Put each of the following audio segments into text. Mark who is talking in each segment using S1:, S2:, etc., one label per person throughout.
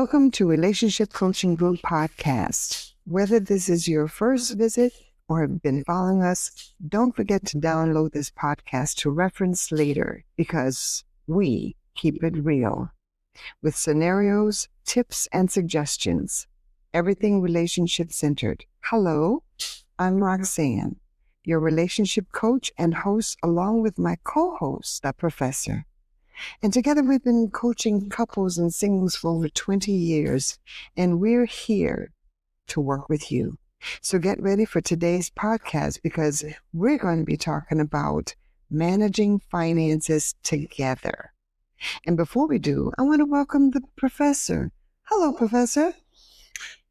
S1: Welcome to Relationship Coaching Group Podcast. Whether this is your first visit or have been following us, don't forget to download this podcast to reference later because we keep it real with scenarios, tips, and suggestions. Everything relationship-centered. Hello, I'm Roxanne, your relationship coach and host, along with my co-host, the professor. And together we've been coaching couples and singles for over 20 years, and we're here to work with you. So get ready for today's podcast because we're going to be talking about managing finances together. And before we do, I want to welcome the professor. Hello, Professor.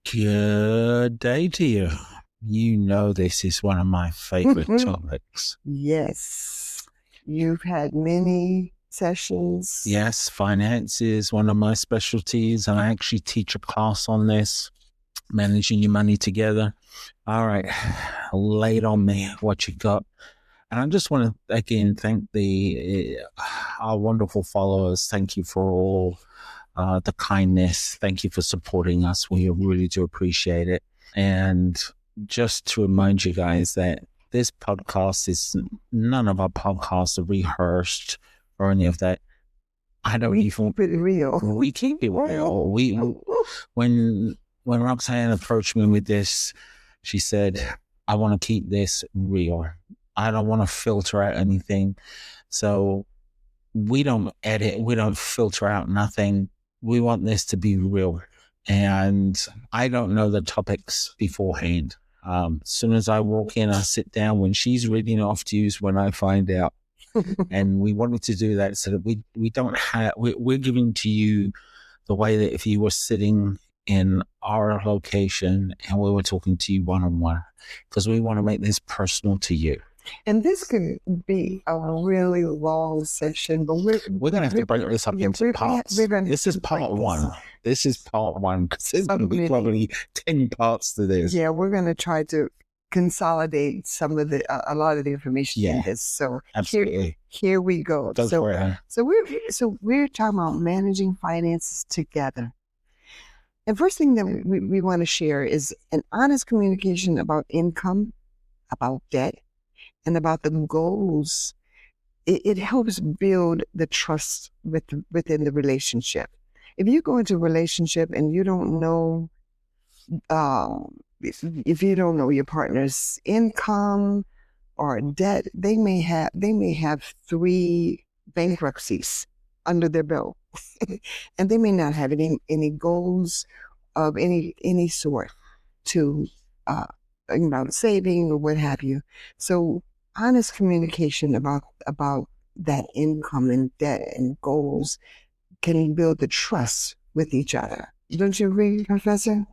S2: Good day to you. You know this is one of my favorite topics.
S1: Yes. You've had many sessions.
S2: Yes, finance is one of my specialties, and I actually teach a class on this, managing your money together. All right, lay it on me, what you got. And I just want to, again, thank our wonderful followers. Thank you for all the kindness. Thank you for supporting us. We really do appreciate it. And just to remind you guys that this podcast is, none of our podcasts are rehearsed or any of that.
S1: We keep it real.
S2: We keep it real. When Roxanne approached me with this, she said, I want to keep this real. I don't want to filter out anything. So we don't edit. We don't filter out nothing. We want this to be real. And I don't know the topics beforehand. As soon as I walk in, I sit down. When she's reading off to you is when I find out. And we wanted to do that so that we don't have, we're giving to you the way that if you were sitting in our location and we were talking to you one-on-one, because we want to make this personal to you.
S1: And this could be a really long session, but we're
S2: going to have to break this up into parts. This is part one. This is part one, because there's going to be probably 10 parts to this.
S1: Yeah, we're going to try to consolidate a lot of the information in this. So
S2: absolutely.
S1: Here we go. So we're talking about managing finances together. And first thing that we want to share is an honest communication about income, about debt, and about the goals. It helps build the trust within the relationship. If you go into a relationship and you don't know, if you don't know your partner's income or debt, they may have 3 bankruptcies under their belt, and they may not have any goals of any sort to saving or what have you. So honest communication about that income and debt and goals can build the trust with each other. Don't you agree, Professor?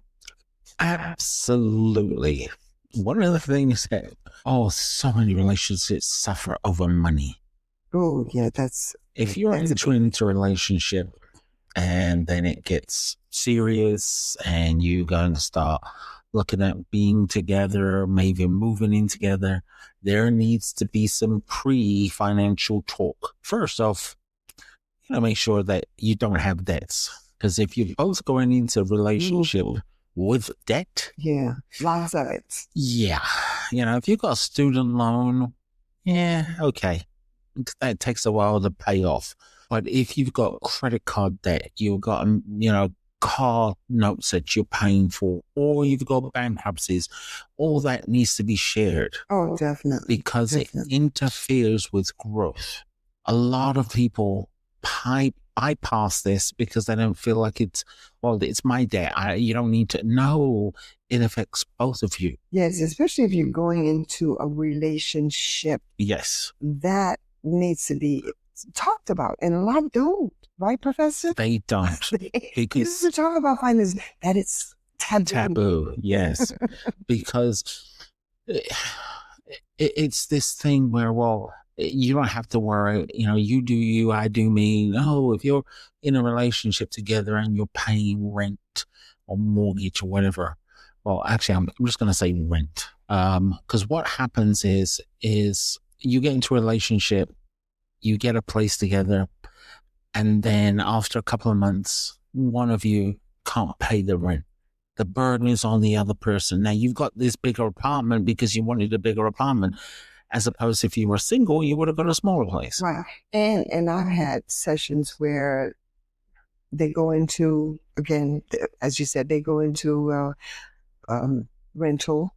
S2: Absolutely. One of the things that, so many relationships suffer over money.
S1: Oh, yeah,
S2: if you're entering into a relationship and then it gets serious and you're going to start looking at being together, maybe moving in together, there needs to be some pre-financial talk. First off, make sure that you don't have debts. Because if you're both going into a relationship with debt.
S1: Yeah, lots of it.
S2: Yeah. If you've got a student loan, okay. That takes a while to pay off. But if you've got credit card debt, you've got, car notes that you're paying for, or you've got bankruptcies, all that needs to be shared.
S1: Oh, definitely.
S2: Because it interferes with growth. A lot of people bypass this because they don't feel like it's my debt. You don't need to. No, it affects both of you.
S1: Yes, especially if you're going into a relationship.
S2: Yes.
S1: That needs to be talked about, and a lot don't, right, Professor?
S2: They don't.
S1: Because to talk about finance, that it's
S2: taboo. Yes, because it's this thing where, you don't have to worry. You do you, I do me. No, if you're in a relationship together and you're paying rent or mortgage or whatever, actually, I'm just going to say rent, because what happens is you get into a relationship. You get a place together, and then after a couple of months, one of you can't pay the rent. The burden is on the other person. Now, you've got this bigger apartment because you wanted a bigger apartment, as opposed to if you were single, you would have got a smaller place.
S1: Right. And I've had sessions where they go into, again, as you said, they go into rental,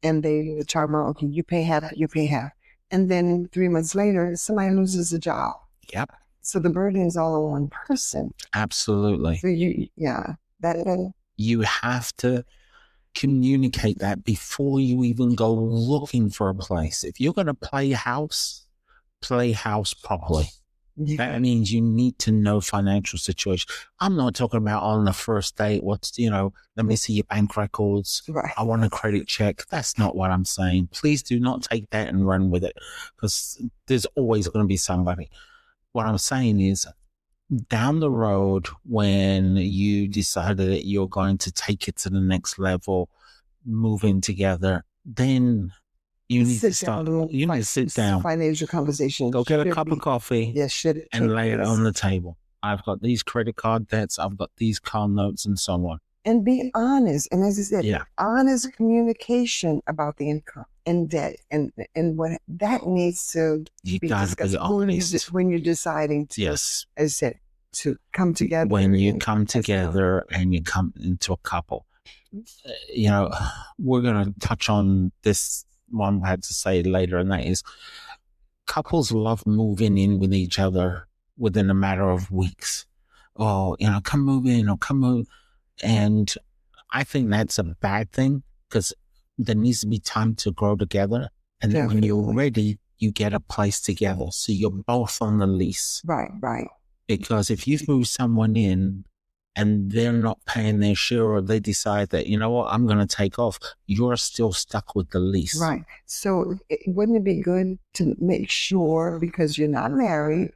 S1: and they charge them, okay, you pay half, you pay half. And then 3 months later, somebody loses a job.
S2: Yep.
S1: So the burden is all on one person.
S2: Absolutely.
S1: So
S2: you have to communicate that before you even go looking for a place. If you're going to play house properly. Yeah. That means you need to know financial situation. I'm not talking about on the first date, let me see your bank records.
S1: Right.
S2: I want a credit check. That's not what I'm saying. Please do not take that and run with it, because there's always going to be somebody. What I'm saying is, down the road, when you decided that you're going to take it to the next level, move in together, then you need to start. You need to sit down.
S1: Financial conversation.
S2: Go get a cup of coffee.
S1: Yes,
S2: and lay it on the table. I've got these credit card debts. I've got these car notes, and so on.
S1: And be honest. And as I said, honest communication about the income and debt, and what that needs to be discussed when you're deciding to, as I said, to come together.
S2: When you come together and you come into a couple, we're going to touch on this one I had to say later, and that is, couples love moving in with each other within a matter of weeks. Oh, come move in, or come move. And I think that's a bad thing, because there needs to be time to grow together. And then when you're ready, you get a place together. So you're both on the lease.
S1: Right.
S2: Because if you've moved someone in and they're not paying their share, or they decide that, I'm going to take off, you're still stuck with the lease.
S1: Right. So wouldn't it be good to make sure, because you're not married.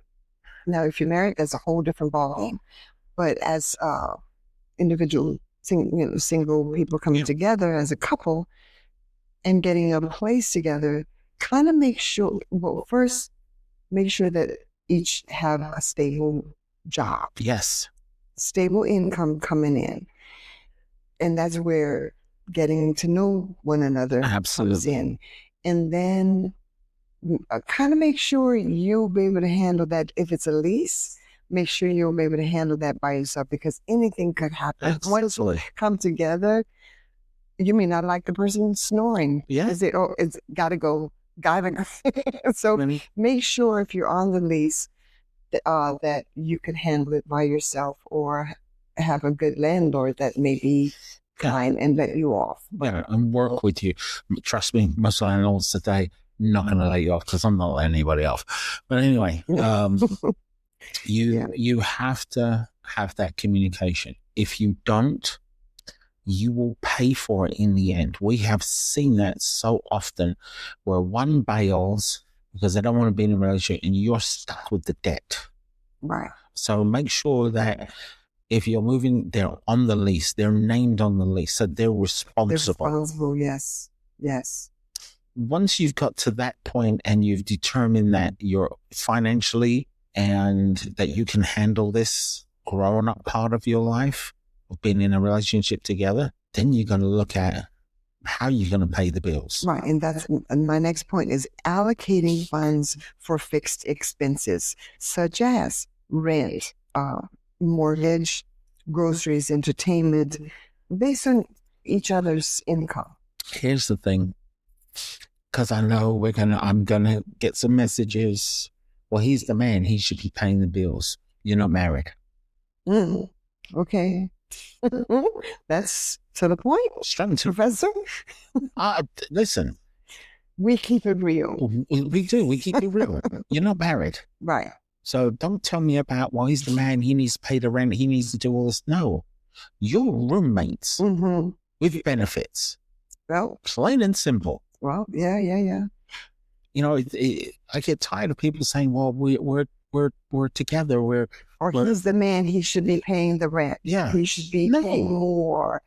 S1: Now, if you're married, that's a whole different ballgame. But as individual, single people coming together as a couple and getting a place together, kind of make sure, first, make sure that each have a stable job.
S2: Yes.
S1: Stable income coming in. And that's where getting to know one another comes in. And then kind of make sure you'll be able to handle that. If it's a lease, make sure you'll be able to handle that by yourself, because anything could happen.
S2: Absolutely.
S1: Once you come together, you may not like the person snoring.
S2: Yeah.
S1: It's gotta go. So make sure if you're on the lease, that you can handle it by yourself, or have a good landlord that may be kind and let you off.
S2: Yeah, and work with you. Trust me, most landlords today not going to let you off, because I'm not letting anybody off. But anyway, you have to have that communication. If you don't, you will pay for it in the end. We have seen that so often, where one bails because they don't want to be in a relationship, and you're stuck with the debt.
S1: Right.
S2: So make sure that if you're moving, they're on the lease. They're named on the lease, so they're responsible.
S1: They're responsible, yes.
S2: Once you've got to that point and you've determined that you're financially and that you can handle this growing up part of your life of being in a relationship together, then you're going to look at how you're going to pay the bills.
S1: Right. And my next point is allocating funds for fixed expenses, such as rent, mortgage, groceries, entertainment, based on each other's income.
S2: Here's the thing, because I know I'm going to get some messages. Well, he's the man. He should be paying the bills. You're not married.
S1: Okay. That's to the point, Professor.
S2: Listen.
S1: We keep it real.
S2: We do. We keep it real. You're not married.
S1: Right.
S2: So don't tell me about, well, he's the man. He needs to pay the rent. He needs to do all this. No. You're roommates with benefits.
S1: Well,
S2: plain and simple.
S1: Well, yeah.
S2: I get tired of people saying, well, we're together.
S1: He's the man. He should be paying the rent.
S2: Yeah.
S1: He should be paying more.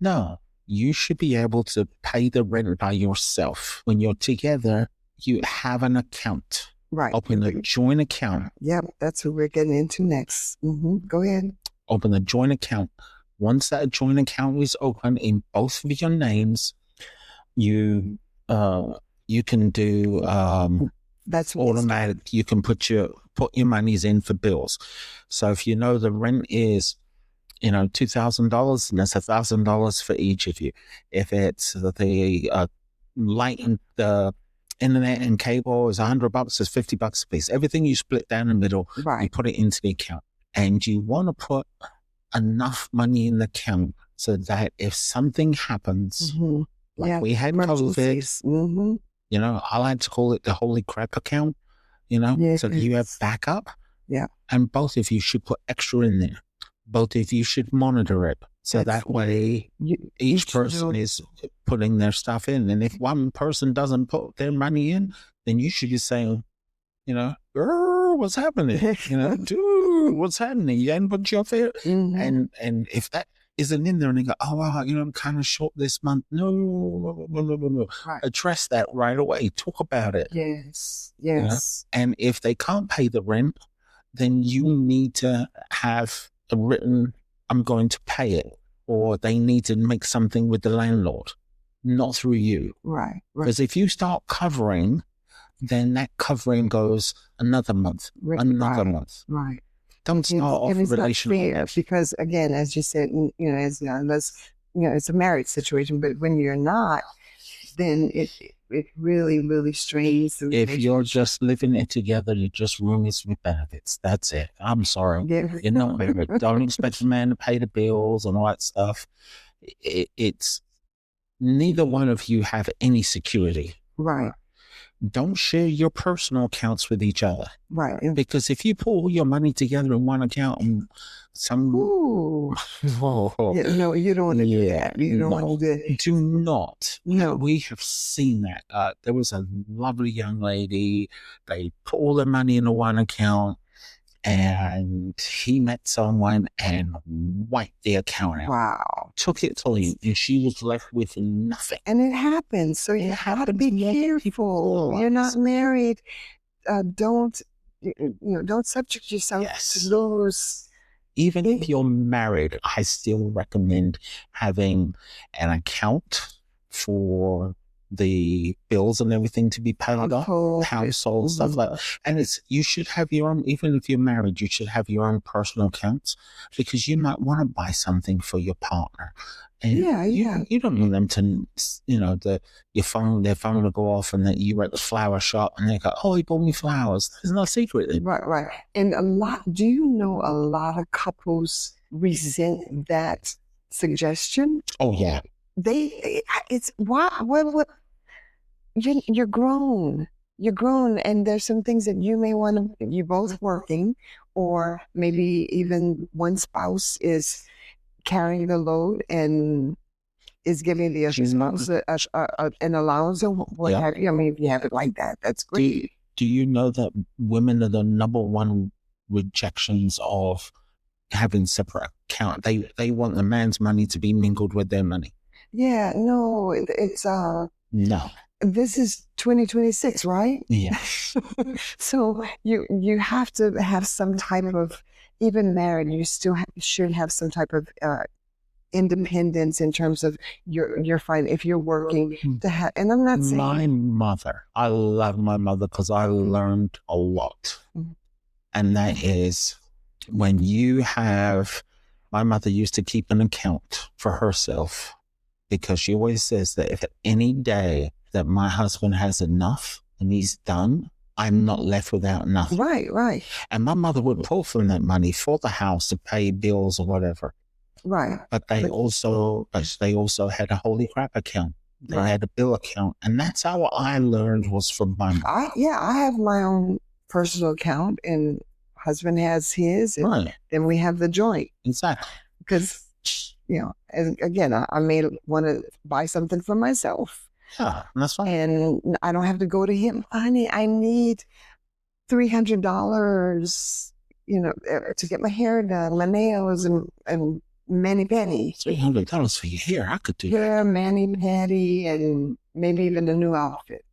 S2: No, you should be able to pay the rent by yourself. When you're together, you have an account.
S1: Right.
S2: Open a joint account.
S1: Yep. That's what we're getting into next. Go ahead.
S2: Open a joint account. Once that joint account is open in both of your names, you can do
S1: that's
S2: automatic. You can put your monies in for bills. So if you know the rent is, $2,000, and that's $1,000 for each of you. If it's the light and the internet and cable is $100, it's $50 a piece. Everything you split down the middle,
S1: right.
S2: You put it into the account, and you want to put enough money in the account so that if something happens, we had COVID, I like to call it the holy crap account, so that you have backup.
S1: Yeah.
S2: And both of you should put extra in there. Both of you should monitor it. So that way each person is putting their stuff in. And if one person doesn't put their money in, then you should just say, girl, what's happening? Dude, what's happening? You ain't put your fair. And if that isn't in there and they go, oh, wow, I'm kind of short this month. No. Right. Address that right away. Talk about it.
S1: Yes.
S2: And if they can't pay the rent, then you need to have a written, I'm going to pay it. Or they need to make something with the landlord, not through you.
S1: Right.
S2: Because if you start covering, then that covering goes another month, another month.
S1: Right.
S2: Don't start off a relationship.
S1: Because again, as you said, unless it's a marriage situation, but when you're not, then it really, really strains the relationship.
S2: If you're just living it together, you're just roommates with benefits. That's it. I'm sorry. You're not married. Don't expect a man to pay the bills and all that stuff. It's neither one of you have any security.
S1: Right.
S2: Don't share your personal accounts with each other.
S1: Right.
S2: Because if you put all your money together in one account and
S1: you don't want to do that. You don't want to do that.
S2: Do not.
S1: No.
S2: We have seen that. There was a lovely young lady. They put all their money in one account, and he met someone and wiped the account out.
S1: Wow.
S2: Took it to him, and she was left with nothing.
S1: And it happens. So you have to be careful. You're not married. Don't subject yourself to those.
S2: Even if you're married, I still recommend having an account for the bills and everything to be paid off, household stuff like that. And you should have your own, even if you're married, you should have your own personal accounts, because you might want to buy something for your partner. And you don't want them to, their phone will go off and that you were at the flower shop and they go, oh, he bought me flowers. There's no secret.
S1: Right. And do you know a lot of couples resent that suggestion?
S2: Oh, yeah.
S1: You're grown, and there's some things that you may want to, you're both working, or maybe even one spouse is carrying the load and is giving the other spouse an allowance or what have you. I mean, if you have it like that, that's great.
S2: Do you know that women are the number one rejections of having separate account? They want the man's money to be mingled with their money.
S1: Yeah, no, it's
S2: no.
S1: This is 2026, right?
S2: Yeah.
S1: So you have to have some type of, even married, you still should have some type of independence in terms of your fine if you're working to have. And I'm not saying
S2: my mother. I love my mother because I learned a lot, and that is when you have. My mother used to keep an account for herself, because she always says that if any day that my husband has enough and he's done, I'm not left without nothing.
S1: Right.
S2: And my mother would pull from that money for the house to pay bills or whatever.
S1: Right.
S2: But they also had a holy crap account. They had a bill account. And that's how I learned was from my mom.
S1: I have my own personal account and husband has his. And then we have the joint.
S2: Exactly.
S1: Because, and again, I may want to buy something for myself.
S2: Yeah, that's fine.
S1: And I don't have to go to him. Honey, I need $300, to get my hair done, my nails, and mani-pedi.
S2: $300 for your hair, I could do.
S1: Yeah, mani-pedi, and maybe even a new outfit.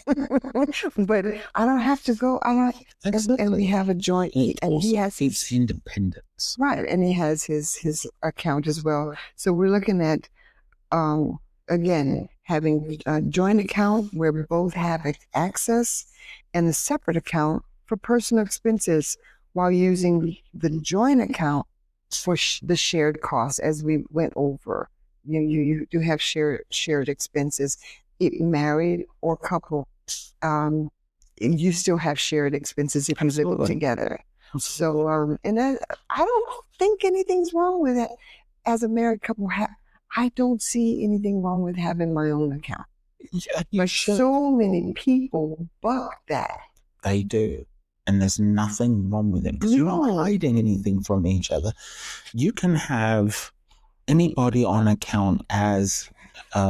S1: But I don't have to go. And we have a joint. And he has
S2: his independence.
S1: Right. And he has his account as well. So we're looking at, again, having a joint account where we both have access, and a separate account for personal expenses, while using the joint account for the shared costs, as we went over. You do have shared expenses. Married or couple, you still have shared expenses if you live together. So, and I don't think anything's wrong with it. As a married couple, I don't see anything wrong with having my own account. But so many people buck that.
S2: They do. And there's nothing wrong with it, because you're not hiding anything from each other. You can have anybody on account as they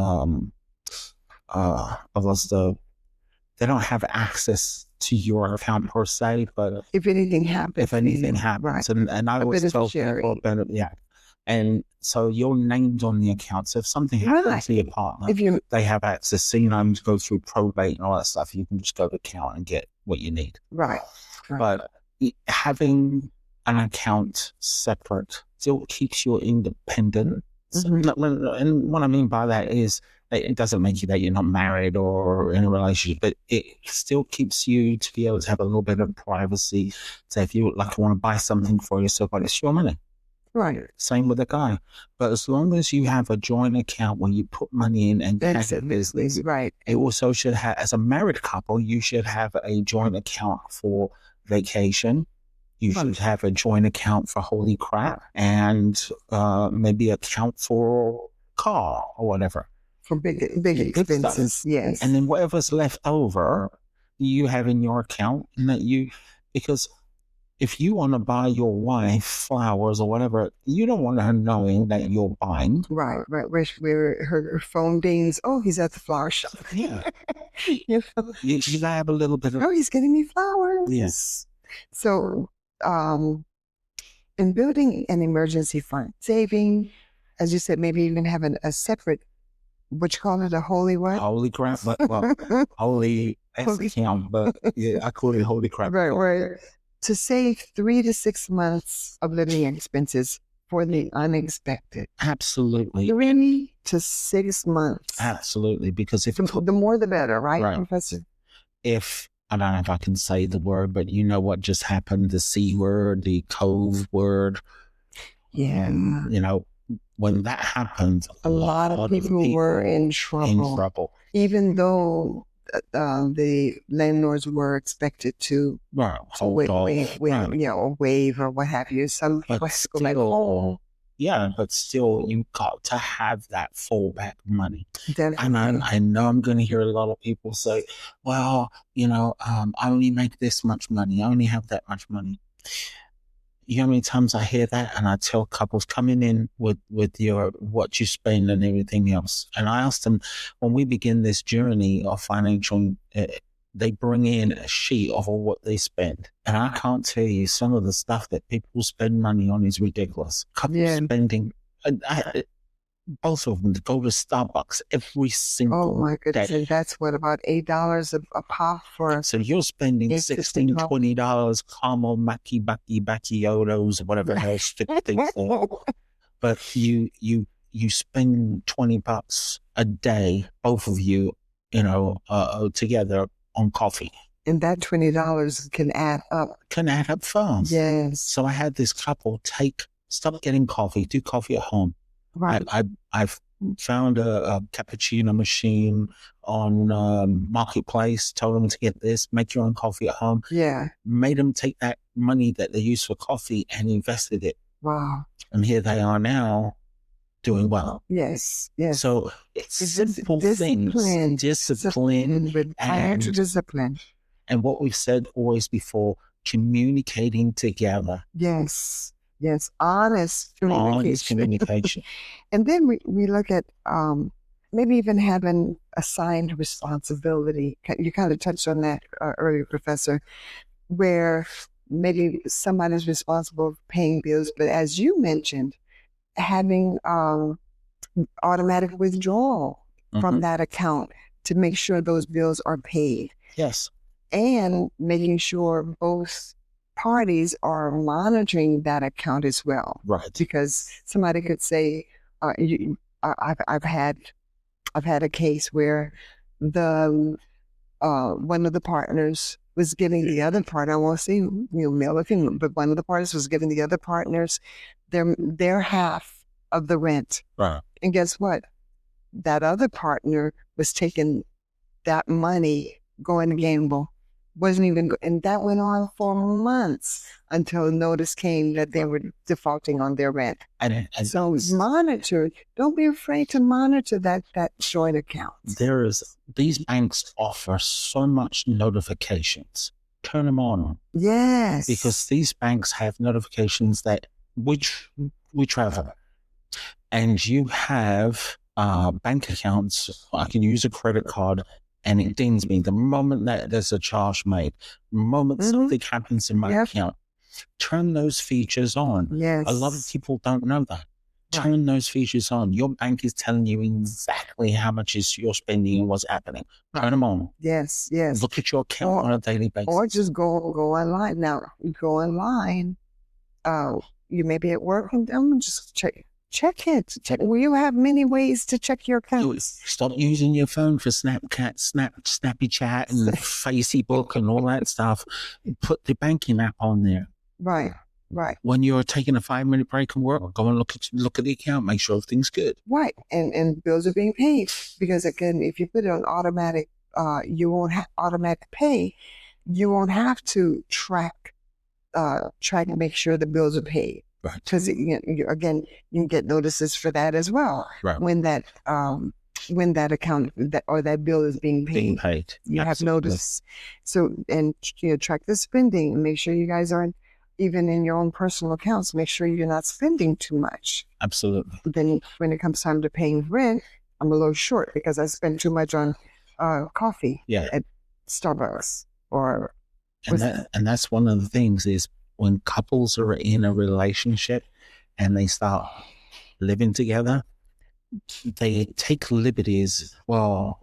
S2: don't have access to your account per se, but
S1: if anything happens,
S2: right. And I always tell people about it, and so you're named on the account. So if something happens to your partner, they have access. So you don't go through probate and all that stuff. You can just go to the account and get what you need.
S1: Right.
S2: But having an account separate still keeps you independent. And what I mean by that is, it doesn't make you that you're not married or in a relationship, but it still keeps you to be able to have a little bit of privacy. So if you want to buy something for yourself, but it's your money.
S1: Right.
S2: Same with a guy. But as long as you have a joint account where you put money in and that's it, business,
S1: right.
S2: It also should have, as a married couple, you should have a joint account for vacation. You should have a joint account for holy crap, and maybe account for car or whatever.
S1: For big expenses, stuff. Yes.
S2: And then whatever's left over, you have in your account, and because if you want to buy your wife flowers or whatever, you don't want her knowing that you're buying.
S1: Right. Where her phone dings, oh, he's at the flower shop.
S2: Yeah. You gotta have a little bit of,
S1: oh, he's getting me flowers.
S2: Yes.
S1: So, in building an emergency fund, saving, as you said, maybe even having a separate, what you call it, a holy what?
S2: Holy crap, well, holy account, but yeah, I call it holy crap.
S1: Right. To save 3 to 6 months of living expenses for the unexpected.
S2: Absolutely.
S1: 3 to 6 months.
S2: Absolutely, because if
S1: the more the better, right, Professor?
S2: If I don't know if I can say the word, but you know what just happened, the C word, the cove word.
S1: Yeah.
S2: When that happened,
S1: a lot of people were in trouble. Even though the landlords were expected to waive or what have you. Some people go back home.
S2: Yeah, but still, you got to have that fallback money.
S1: Definitely.
S2: And I know I'm going to hear a lot of people say, well, I only make this much money. I only have that much money. You know how many times I hear that, and I tell couples coming in with your what you spend and everything else, and I ask them, when we begin this journey of financial, they bring in a sheet of all what they spend, and I can't tell you, some of the stuff that people spend money on is ridiculous. Couples spending, both of them, to go to Starbucks every single
S1: my goodness.
S2: day.
S1: And that's what, about $8 a pop for.
S2: So you're spending $16, $20 caramel macchiatos, whatever else thing for. But you spend $20 a day, both of you, together on coffee.
S1: And that $20 can add up.
S2: Fast.
S1: Yes.
S2: So I had this couple stop getting coffee, do coffee at home.
S1: Right.
S2: I've found a cappuccino machine on Marketplace, told them to get this, make your own coffee at home.
S1: Yeah.
S2: Made them take that money that they used for coffee and invested it.
S1: Wow.
S2: And here they are now doing well.
S1: Yes.
S2: So it's simple things. Discipline.
S1: With financial discipline.
S2: And what we've said always before, communicating together.
S1: Yes, honest communication. And then we look at maybe even having assigned responsibility. You kind of touched on that earlier, Professor, where maybe somebody's responsible for paying bills, but as you mentioned, having automatic withdrawal from that account to make sure those bills are paid.
S2: Yes.
S1: And making sure both parties are monitoring that account as well.
S2: Right.
S1: Because somebody could say, I've had a case where the one of the partners was giving the other partner, I won't say male or female, but one of the partners was giving the other partners their half of the rent.
S2: Right.
S1: And guess what? That other partner was taking that money, going to gamble. Wasn't even, and that went on for months until notice came that they were defaulting on their rent.
S2: And
S1: so monitor. Don't be afraid to monitor that joint account.
S2: These banks offer so much notifications. Turn them on.
S1: Yes.
S2: Because these banks have notifications that we travel, and you have bank accounts. I can use a credit card. And it dings me the moment that there's a charge made, the moment something happens in my account. Turn those features on.
S1: Yes.
S2: A lot of people don't know that. Turn those features on. Your bank is telling you exactly how much you're spending and what's happening. Turn them on.
S1: Yes.
S2: Look at your account on a daily basis.
S1: Or just go online. Now, go online. You may be at work and just check it. Well, you have many ways to check your accounts.
S2: Stop using your phone for Snapchat, Snappy Chat, and Facebook and all that stuff. Put the banking app on there.
S1: Right.
S2: When you're taking a 5-minute break from work, go and look at the account, make sure everything's good.
S1: Right, and bills are being paid. Because again, if you put it on automatic, you won't have automatic pay. You won't have to track and make sure the bills are paid.
S2: Right.
S1: Because again, you can get notices for that as well.
S2: Right.
S1: When that account or that bill is being paid. You have notice. So, and track the spending and make sure you guys aren't, even in your own personal accounts, make sure you're not spending too much.
S2: Absolutely.
S1: Then when it comes time to paying rent, I'm a little short because I spend too much on coffee at Starbucks
S2: and that's one of the things is when couples are in a relationship and they start living together, they take liberties. Well,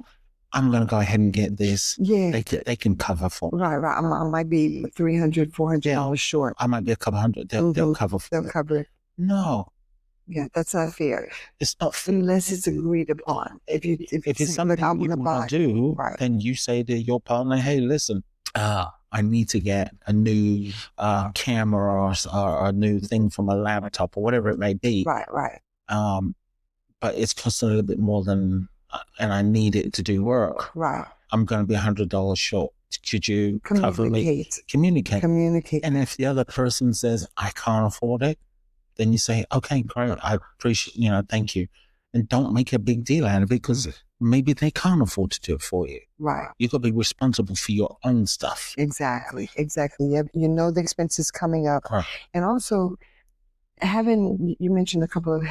S2: I'm going to go ahead and get this.
S1: Yeah.
S2: They can cover for me.
S1: Right. I might be $300, $400 short.
S2: I might be a couple hundred. They'll cover for me.
S1: They'll cover it.
S2: No.
S1: Yeah, that's not fair.
S2: It's not fair.
S1: Unless it's agreed upon. If it's something I'm going to buy,
S2: do, then you say to your partner, hey, listen, I need to get a new camera or a new thing for my laptop or whatever it may be.
S1: Right.
S2: But it's costing a little bit more than, and I need it to do work.
S1: Right.
S2: I'm going to be $100 short. Could you cover me? Communicate. And if the other person says, I can't afford it, then you say, okay, great. I appreciate, thank you. And don't make a big deal out of it because maybe they can't afford to do it for you.
S1: Right.
S2: You've got to be responsible for your own stuff.
S1: Exactly. You know the expenses coming up.
S2: Right.
S1: And also you mentioned a couple of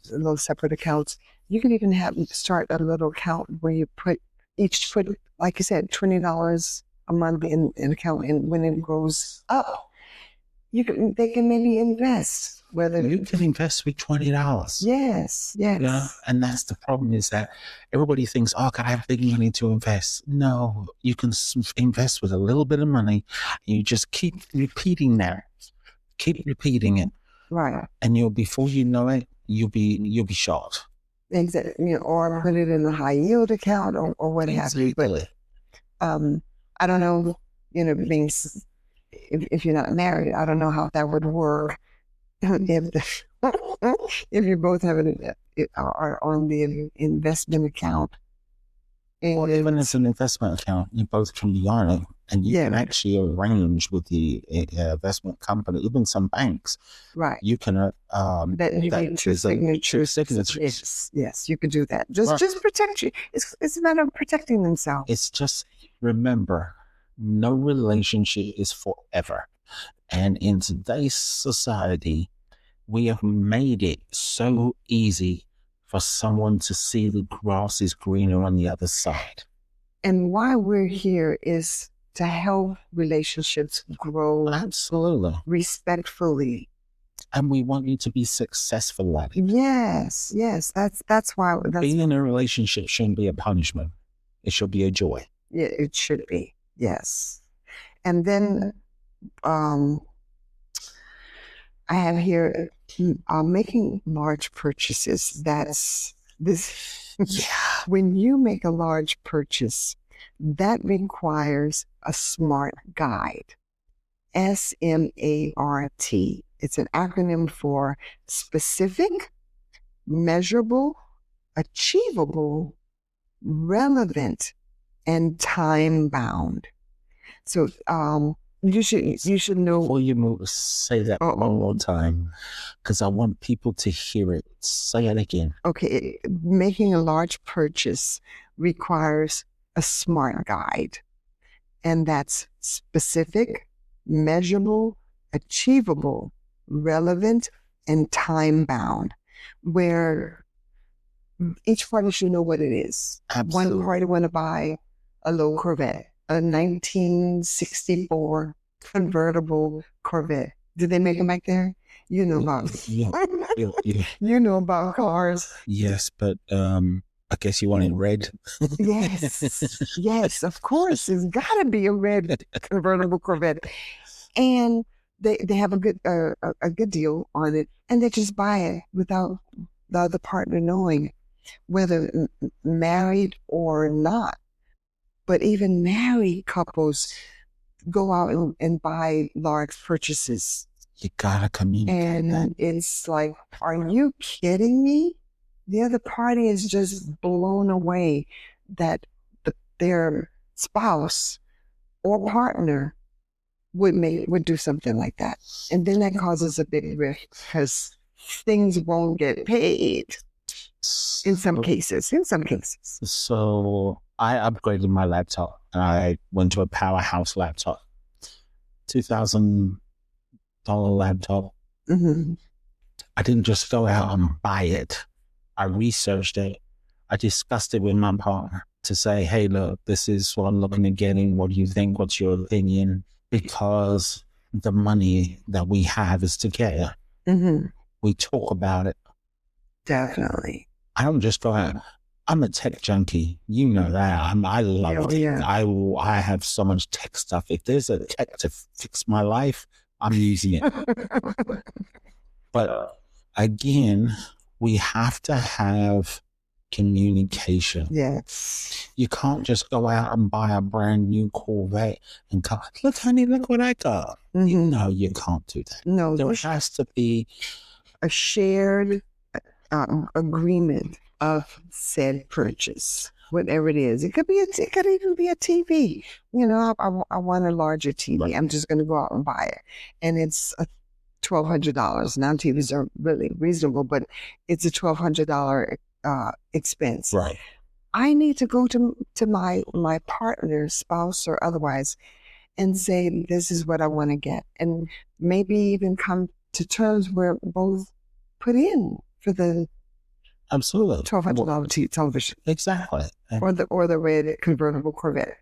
S1: little separate accounts. You can even start a little account where you put, like you said, $20 a month in an account, and when it goes up, they can maybe invest. Whether
S2: you can invest with $20.
S1: Yes.
S2: And that's the problem is that everybody thinks, can I have big money to invest? No, you can invest with a little bit of money. You just keep repeating that. Keep repeating it.
S1: Right.
S2: And before you know it, you'll be shocked.
S1: Exactly. Or put it in a high yield account or what have you. But I don't know, if you're not married, I don't know how that would work. If you both have are on the investment account.
S2: Or even as an investment account, you both can be on it, and you can actually arrange with the investment company, even some banks.
S1: Right.
S2: You can
S1: two signatures. Yes, you can do that. Just protect you. It's a matter of protecting themselves.
S2: It's just remember, no relationship is forever, and in today's society, we have made it so easy for someone to see the grass is greener on the other side.
S1: And why we're here is to help relationships grow.
S2: Absolutely.
S1: Respectfully.
S2: And we want you to be successful at it.
S1: Yes. That's why.
S2: Being in a relationship shouldn't be a punishment. It should be a joy.
S1: Yeah, it should be. Yes. And then I have here making large purchases. That's this.
S2: Yeah.
S1: When you make a large purchase, that requires a SMART guide. SMART. It's an acronym for specific, measurable, achievable, relevant, and time bound. So you should know.
S2: Before you move, say that one more time, because I want people to hear it. Say it again.
S1: Okay, making a large purchase requires a SMART guide, and that's specific, measurable, achievable, relevant, and time bound, where each party should know what it is.
S2: Absolutely.
S1: One party want to buy a little Corvette, a 1964 convertible Corvette. Did they make them back there? You know about
S2: Yeah.
S1: you know about cars.
S2: Yes, but I guess you want it red.
S1: Yes, of course. It's got to be a red convertible Corvette, and they have a good deal on it, and they just buy it without the other partner knowing, whether married or not. But even married couples go out and buy large purchases.
S2: You gotta communicate.
S1: And it's like, are you kidding me? The other party is just blown away that their spouse or partner would do something like that. And then that causes a big rift because things won't get paid in some cases.
S2: So I upgraded my laptop and I went to a powerhouse laptop. $2,000 laptop.
S1: Mm-hmm.
S2: I didn't just go out and buy it. I researched it. I discussed it with my partner to say, hey, look, this is what I'm looking at getting. What do you think? What's your opinion? Because the money that we have is together.
S1: Mm-hmm.
S2: We talk about it.
S1: Definitely.
S2: I don't just go out. I'm a tech junkie. You know that. I love it.
S1: Yeah.
S2: I have so much tech stuff. If there's a tech to fix my life, I'm using it. But again, we have to have communication.
S1: Yes.
S2: You can't just go out and buy a brand new Corvette and go, look, honey, look what I got.
S1: Mm-hmm.
S2: No, you can't do that.
S1: No,
S2: there has to be
S1: a shared agreement of said purchase, whatever it is. It could even be a TV. You know, I want a larger TV. Right. I'm just going to go out and buy it, and it's $1,200. Now TVs are really reasonable, but it's a $1,200 expense.
S2: Right.
S1: I need to go to my partner, spouse, or otherwise, and say, this is what I want to get, and maybe even come to terms where both put in for the
S2: absolutely
S1: $1,200 television.
S2: Exactly.
S1: Or the red convertible Corvette.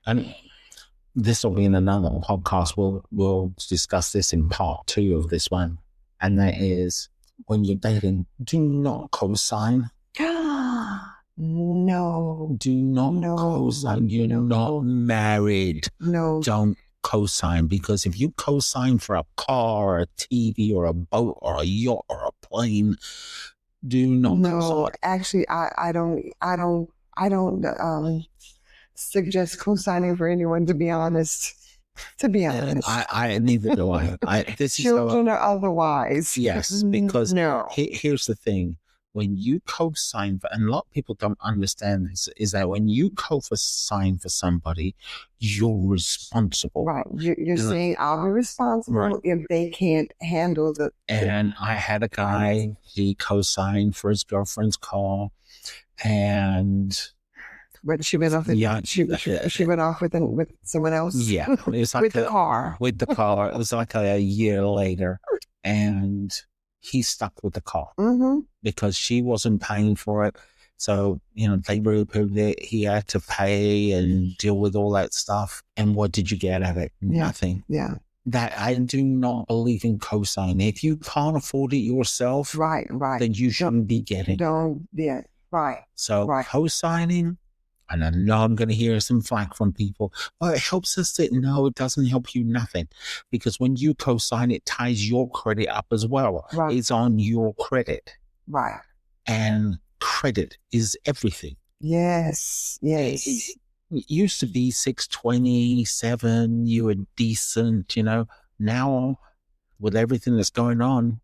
S2: and this will be in another podcast. We'll discuss this in part 2 of this one, and that is, when you're dating, do not co-sign.
S1: No.
S2: Do not co-sign. You're not married.
S1: No.
S2: Don't co-sign, because if you co-sign for a car or a TV or a boat or a yacht or a plane, do not co-sign.
S1: Actually, I don't suggest co-signing for anyone, to be honest.
S2: I neither do I. This
S1: children or otherwise.
S2: Yes, because here's the thing. When you co-sign for, and a lot of people don't understand this, is that when you co-sign for somebody, you're responsible.
S1: Right. You're saying I'll be responsible if they can't handle the.
S2: And I had a guy, he co-signed for his girlfriend's car, and.
S1: But she went off. She went off with someone else.
S2: Yeah, it was like
S1: with the car.
S2: With the car, it was like a year later, and he stuck with the car because she wasn't paying for it. So they removed it. He had to pay and deal with all that stuff. And what did you get out of it? Nothing.
S1: Yeah.
S2: That I do not believe in co-signing. If you can't afford it yourself,
S1: right,
S2: then you shouldn't be getting.
S1: Don't. Yeah. Right.
S2: So
S1: Right.
S2: co-signing, and I know I'm going to hear some flack from people. Oh, it helps us. No, it doesn't help you nothing. Because when you co-sign, it ties your credit up as well.
S1: Right.
S2: It's on your credit.
S1: Right.
S2: And credit is everything.
S1: Yes. Yes.
S2: It used to be 627, you were decent, you know. Now, with everything that's going on,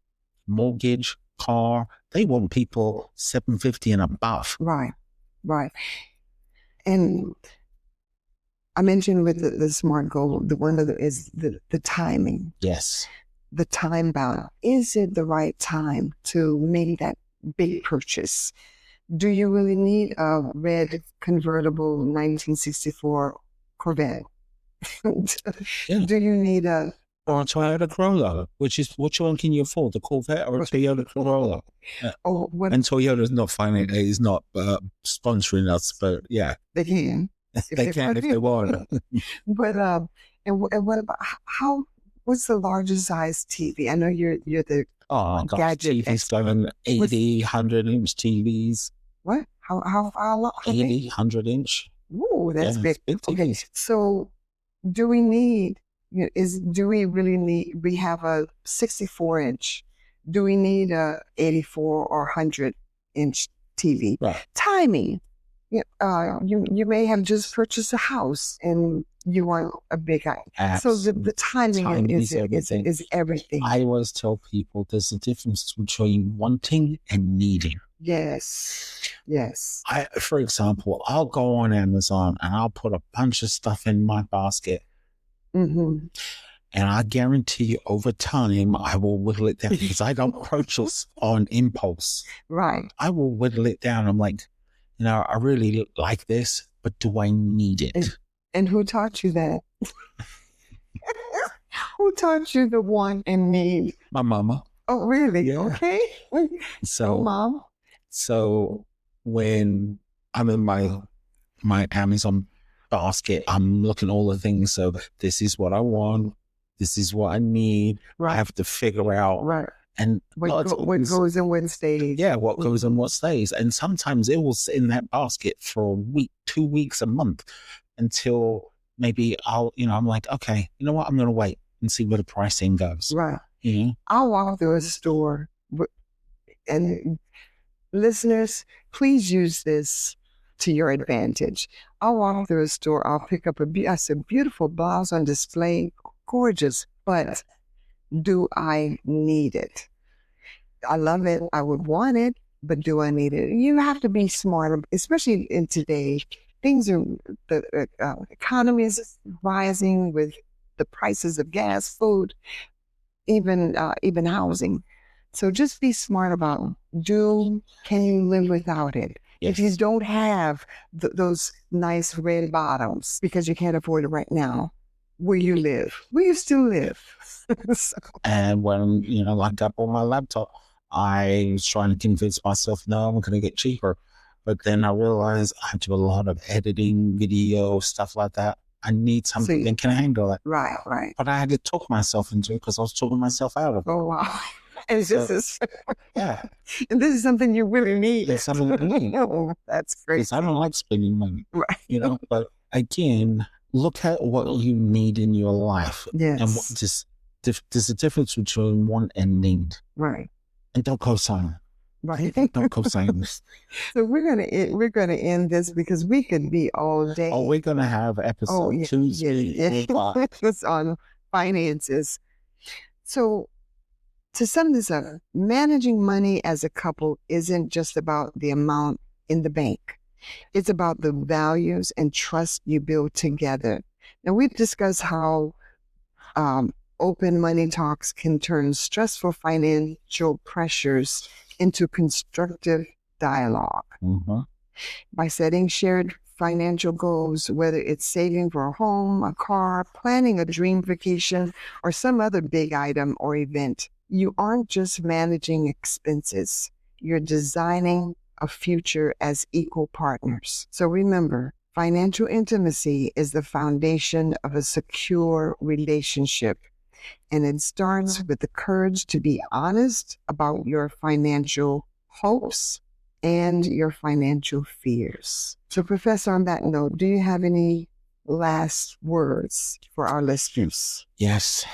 S2: mortgage, car, they want people 750 and above.
S1: Right. Right. And I mentioned with the SMART goal, the one of the is the timing.
S2: Yes.
S1: The time bound. Is it the right time to make that big purchase? Do you really need a red convertible 1964 Corvette?
S2: Yeah.
S1: Do you need a
S2: Or a Toyota Corolla, which one can you afford, the Corvette or a Toyota Corolla?
S1: oh what
S2: And Toyota's not is not sponsoring us, but yeah,
S1: they can
S2: they can if they want.
S1: But and what about how? What's the largest size TV? I know you're the
S2: Oh my gosh,
S1: gadget
S2: TV's going 80, 100-inch TVs.
S1: what? How long?
S2: 80, 100-inch.
S1: Ooh, that's
S2: Yeah,
S1: big.
S2: big
S1: Okay,
S2: TVs.
S1: so do we need? Do we really need? We have a 64-inch. Do we need a 84 or 100-inch TV?
S2: Right.
S1: Timing. You may have just purchased a house and you want a big house. So the timing is everything. Is everything.
S2: I always tell people there's a difference between wanting and needing.
S1: Yes. Yes.
S2: For example, I'll go on Amazon and I'll put a bunch of stuff in my basket.
S1: Mm-hmm.
S2: And I guarantee you over time, I will whittle it down because I don't purchase on impulse.
S1: Right.
S2: I will whittle it down. I'm like, you know, I really like this, but do I need it?
S1: And who taught you that? Who taught you the want and need?
S2: My mama.
S1: Oh, really?
S2: Yeah.
S1: Okay.
S2: So,
S1: Mom.
S2: So when I'm in my Amazon basket, I'm looking at all the things. So this is what I want. This is what I need.
S1: Right.
S2: I have to figure out.
S1: Right.
S2: And
S1: what goes in what stays.
S2: Yeah, what goes in what stays. And sometimes it will sit in that basket for a week, 2 weeks, a month, until maybe I'm like, okay, you know what? I'm going to wait and see where the pricing goes.
S1: Right.
S2: Mm-hmm.
S1: I'll walk through a store and listeners, please use this to your advantage. I'll walk through a store, I'll pick up a beautiful blouse on display, gorgeous, but do I need it? I love it. I would want it, but do I need it? You have to be smart, especially in today. The economy is rising with the prices of gas, food, even housing. So just be smart about can you live without it? Yes. If you don't have those nice red bottoms because you can't afford it right now, where you still live. So.
S2: And when, like I bought my laptop, I was trying to convince myself, no, I'm going to get cheaper. But then I realized I do a lot of editing, video, stuff like that. I need something that can handle it.
S1: Right, right.
S2: But I had to talk myself into it because I was talking myself out of it.
S1: Oh, wow. And this is something you really need.
S2: It's something I need.
S1: Oh, that's great.
S2: Because I don't like spending money.
S1: Right.
S2: But again, look at what you need in your life.
S1: Yes.
S2: And there's a difference between want and need.
S1: Right.
S2: And don't co-sign.
S1: Right.
S2: Don't co-sign this.
S1: So we're gonna end this because we could be all day.
S2: Oh, we're gonna have episode 2, 3, 4, 5.
S1: It's on finances. So to sum this up, managing money as a couple isn't just about the amount in the bank. It's about the values and trust you build together. Now, we've discussed how open money talks can turn stressful financial pressures into constructive dialogue.
S2: Mm-hmm.
S1: By setting shared financial goals, whether it's saving for a home, a car, planning a dream vacation, or some other big item or event, you aren't just managing expenses. You're designing a future as equal partners. So remember, financial intimacy is the foundation of a secure relationship. And it starts with the courage to be honest about your financial hopes, and your financial fears. So, Professor, on that note, do you have any last words for our listeners?
S2: Yes.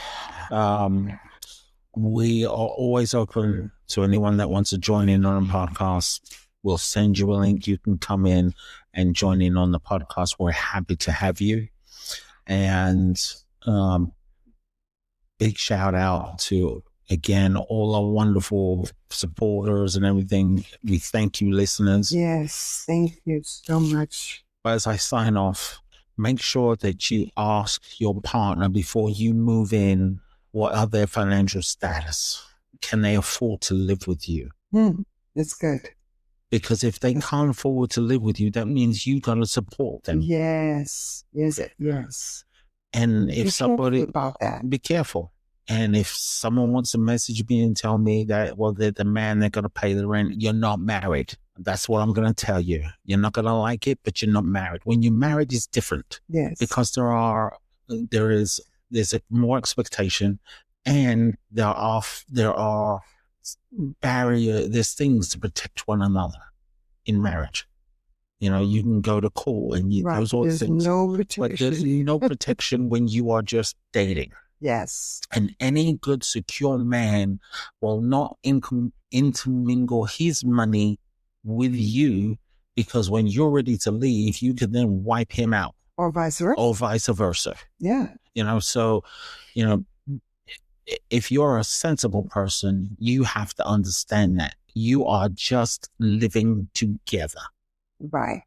S2: We are always open to anyone that wants to join in on a podcast. We'll send you a link. You can come in and join in on the podcast. We're happy to have you. And big shout out to, again, all our wonderful supporters and everything. We thank you, listeners.
S1: Yes, thank you so much.
S2: As I sign off, make sure that you ask your partner before you move in, what are their financial status? Can they afford to live with you?
S1: That's good.
S2: Because if they can't afford to live with you, that means you got to support them.
S1: Yes.
S2: And if somebody,
S1: about that,
S2: be careful. And if someone wants to message me and tell me that, well, they're the man, they're going to pay the rent, you're not married. That's what I'm going to tell you. You're not going to like it, but you're not married. When you're married, it's different.
S1: Yes.
S2: Because there's a more expectation, and there are barriers, there's things to protect one another in marriage. You know, you can go to court and those all
S1: there's
S2: things.
S1: No protection.
S2: But there's no protection when you are just dating.
S1: Yes.
S2: And any good, secure man will not intermingle his money with you, because when you're ready to leave, you can then wipe him out.
S1: Or vice versa. Yeah.
S2: You know, so, you know, if you're a sensible person, you have to understand that you are just living together.
S1: Right.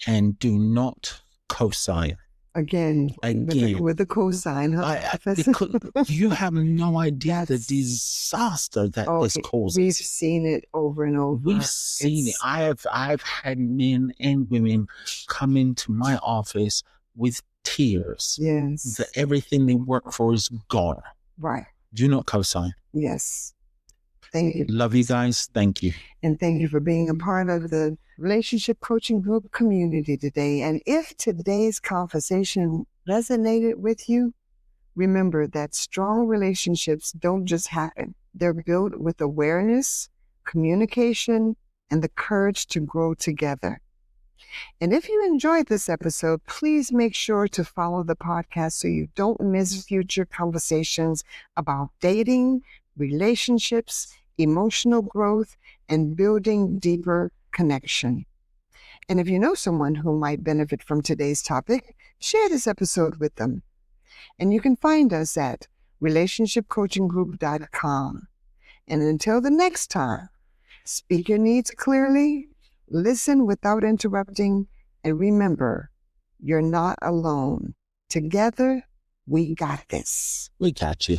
S2: And do not co-sign.
S1: Again, with the cosign,
S2: because you have no idea the disaster that this causes.
S1: We've seen it over and over.
S2: We've seen it. I've had men and women come into my office with tears.
S1: Yes.
S2: That everything they work for is gone.
S1: Right.
S2: Do not co-sign.
S1: Yes. Thank you.
S2: Love you guys. Thank you.
S1: And thank you for being a part of the Relationship Coaching Group community today. And if today's conversation resonated with you, remember that strong relationships don't just happen. They're built with awareness, communication, and the courage to grow together. And if you enjoyed this episode, please make sure to follow the podcast so you don't miss future conversations about dating, relationships, emotional growth, and building deeper connection. And if you know someone who might benefit from today's topic, share this episode with them. And you can find us at relationshipcoachinggroup.com. And until the next time, speak your needs clearly, listen without interrupting, and remember, you're not alone. Together, we got this.
S2: We got you.